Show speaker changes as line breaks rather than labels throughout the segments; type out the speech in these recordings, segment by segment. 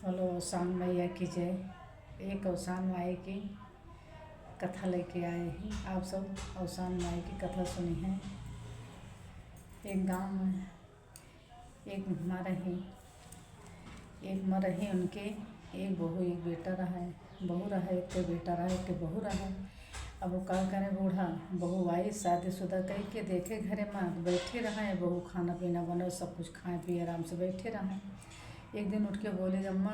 बोलो अवसान मैया की जय। एक अवसान माई की कथा लेके आए हैं। आप सब अवसान माई की कथा सुनी है। एक गांव में एक माँ रही उनके एक बहू एक बेटा रहा है। बहू रहा है एक बेटा रहा एक बहू रहा है। अब वो का करे बूढ़ा बहू आई शादीशुदा कह के देखे घरे माँ बैठे रहा है। बहू खाना पीना बनाओ सब कुछ खाए पिए आराम से बैठे रहा। एक दिन उठ के बोले अम्मा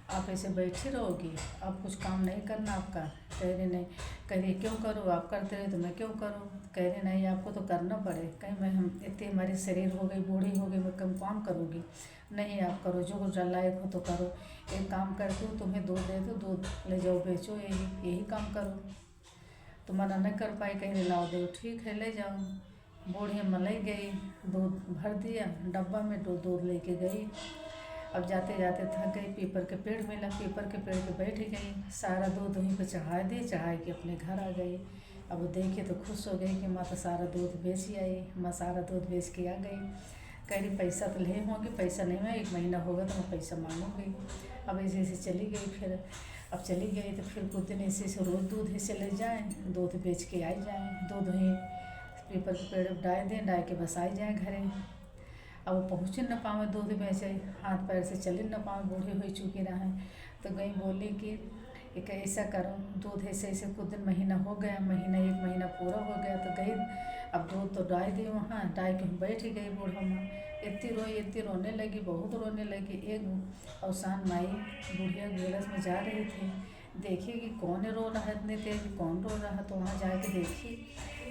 आप ऐसे बैठी रहोगी, आप कुछ काम नहीं करना आपका। कह रहे नहीं। कह रही क्यों करूँ, आप करते रहे तो मैं क्यों करूँ। कह रहे नहीं आपको तो करना पड़े। कहीं मैं हम इतनी हमारी शरीर हो गई बूढ़ी हो गई मैं कम काम करूँगी। नहीं आप करो जो कुछ लायक हो तो करो। एक काम करती हूँ तुम्हें दूध दे दो, दूध ले जाओ बेचो, यही काम करो। तो मना न कर पाई। कह रहे लाओ दो, ठीक है ले जाओ। बूढ़ी मलाई गई, दूध भर दिया डब्बा में, दूध लेके गई। अब जाते जाते थक गई। पीपर के पेड़ मिला, पीपर के पेड़ पे बैठ गई। सारा दूध वहीं पे चढ़ा दी, चढ़ा के अपने घर आ गई। अब वो देखे तो खुश हो गई कि माँ तो सारा दूध बेच ही आई। माँ सारा दूध बेच के आ गई। कह रही पैसा तो ले होंगे, पैसा नहीं है, 1 महीना होगा तो मैं पैसा मांगूंगी। अब ऐसे ऐसे चली गई। फिर अब चली गई तो फिर कुछ दिन ऐसे ऐसे रोज़ दूध ऐसे ले जाएँ, दूध बेच के आई जाएँ। दूध वहीं पीपर के पेड़ डाल दें, डाल के बस आई जाएँ घरे। अब वो पहुँच न पावे दूध बेचे, हाथ पैर से चल न पावे, बूढ़ी हुई चुकी रहे। तो गई बोली कि एक ऐसा करो, दूध ऐसे ऐसे कुछ दिन महीना हो गया, 1 महीना पूरा हो गया। तो गई अब दूध तो डाल दी वहाँ, डाल के बैठ गई। बूढ़ा माँ इतनी रोने लगी, बहुत रोने लगी। एक अवसान माई बुढ़िया गिरस में जा रही थी, देखी कि कौन रो रहा है इतनी तेज, कौन रो रहा। तो वहाँ जाके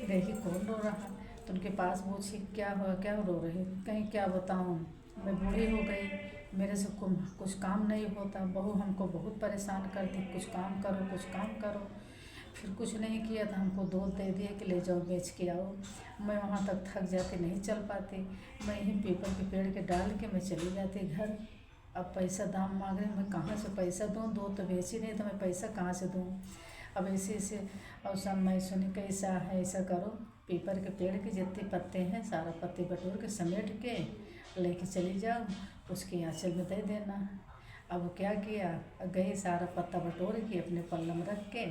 देखी कौन रो रहा। तो उनके पास पूछी क्या हुआ, क्या रो रही। कहीं क्या बताऊँ, मैं बूढ़ी हो गई, मेरे से कुछ काम नहीं होता। बहू हमको बहुत परेशान करती, कुछ काम करो कुछ काम करो। फिर कुछ नहीं किया तो हमको दूध दे दिया कि ले जाओ बेच के आओ। मैं वहाँ तक थक जाती, नहीं चल पाती। मैं यहीं पीपल के पेड़ के डाल के मैं चली जाती घर। अब पैसा दाम मांग रहे, मैं कहाँ से पैसा दूँ, दूध तो बेच ही नहीं तो मैं पैसा कहाँ से दूँ। अब ऐसे अवसान मैं सुनी कैसा है, ऐसा करो पीपर के पेड़ के जितने पत्ते हैं सारा पत्ते बटोर के समेट के लेके चली जाओ, उसके आँचल में दे देना। अब क्या किया, गई सारा पत्ता बटोर के अपने पल्ला में रख के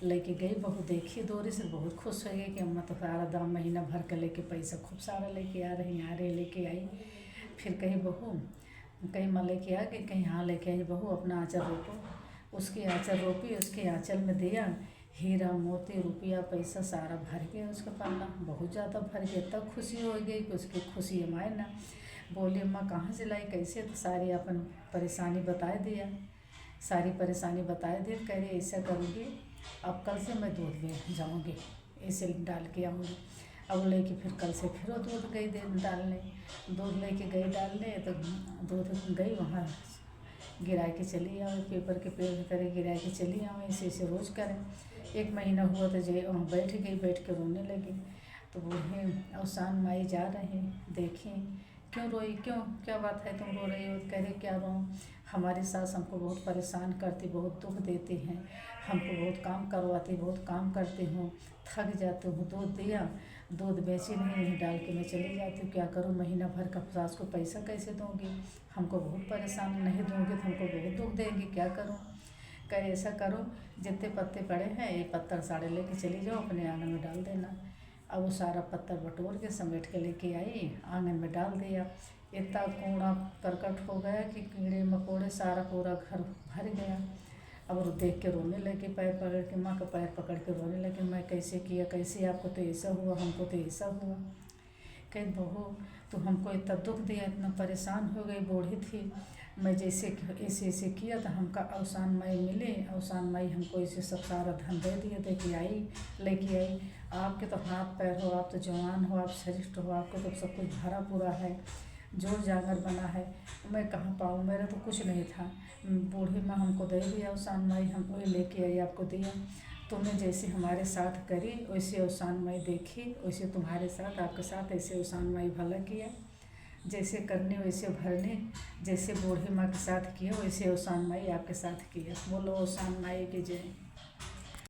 लेके गई। बहू देखी दूरी से बहुत खुश हो गई कि अम्मा तो सारा दाम महीना भर के लेके पैसा खूब सारा लेके आ रही लेके आई। फिर कहीं बहू कहीं माँ लेके आ गई, कहीं हाँ लेके आई। बहू अपना आँचल रोपो, उसकी आँचल रोपी, उसके आँचल में दिया हीरा मोती रुपया पैसा सारा भर गया उसका पल्ला, बहुत ज़्यादा भर गया। तब खुशी हो गई कि उसकी खुशी हमारे ना। बोली अम्मा कहाँ से लाई कैसे, तो सारी अपन परेशानी बता दिया, सारी परेशानी बता दी। कह रही ऐसा करूँगी, अब कल से मैं दूध ले जाऊँगी, ऐसे डाल के आऊँगी। अब लेके फिर कल से फिर वो दूध गई डालने, दूध लेके गई डालने। तो दूध गई वहाँ गिरा के चली आओ, पेपर के पेड़ की तरह गिरा के चली आओ। ऐसे ऐसे रोज़ करें। 1 महीना हुआ तो जो वहाँ बैठ गई, बैठ के रोने लगी। तो बूढ़े अवसान माई जा रहे, देखें क्यों रोई, क्यों क्या बात है तुम रो रही हो। कह रहे क्या रो, हमारी सास हमको बहुत परेशान करती, बहुत दुख देती हैं, हमको बहुत काम करवाती, बहुत काम करती हूँ, थक जाती हूँ। दूध दिया, दूध बेची नहीं, डाल के मैं चली जाती हूँ। क्या करूँ, महीना भर का सास को पैसा कैसे दूँगी, हमको बहुत परेशान, नहीं दूँगी तो हमको बहुत दुख देंगी, क्या करूँ। कहे ऐसा करो जितने पत्ते पड़े हैं ये पत्थर सारे लेके चली जाओ, अपने आंगन में डाल देना। अब वो सारा पत्थर बटोर के समेट के लेके आई, आंगन में डाल दिया। इतना कूड़ा करकट हो गया कि कीड़े मकोड़े सारा पूरा घर भर गया। अब वो देख के रोने लगे, पैर पकड़ के, माँ का पैर पकड़ के रोने लगे, मैं कैसे किया, कैसे आपको तो ऐसा हुआ, हमको तो ऐसा हुआ। कहीं बहू तो हमको इतना दुख दिया, इतना परेशान हो गई, बूढ़ी थी मैं, जैसे ऐसे ऐसे किया तो हमका अवसान माई मिले, अवसान माई हमको ऐसे सब सारा धन दे दिया, दे के आई लेके आई। आपके तो हाथ पैर हो, आप तो जवान हो, आप श्रेष्ठ हो, आपको तो सब कुछ भरा पूरा है, जोर जागर बना है, मैं कहाँ पाऊँ, मेरा तो कुछ नहीं था। बूढ़ी माँ हमको दे दिया, अवसान माई हमको ही लेके आई, आपको दिया। तुमने जैसे हमारे साथ करी वैसे अवसान माई देखी, वैसे तुम्हारे साथ आपके साथ ऐसे अवसान माई भला किया, जैसे करने वैसे भरने, जैसे बूढ़ी माँ के साथ किया वैसे अवसान माई आपके साथ किया। बोलो अवसान माई की जय।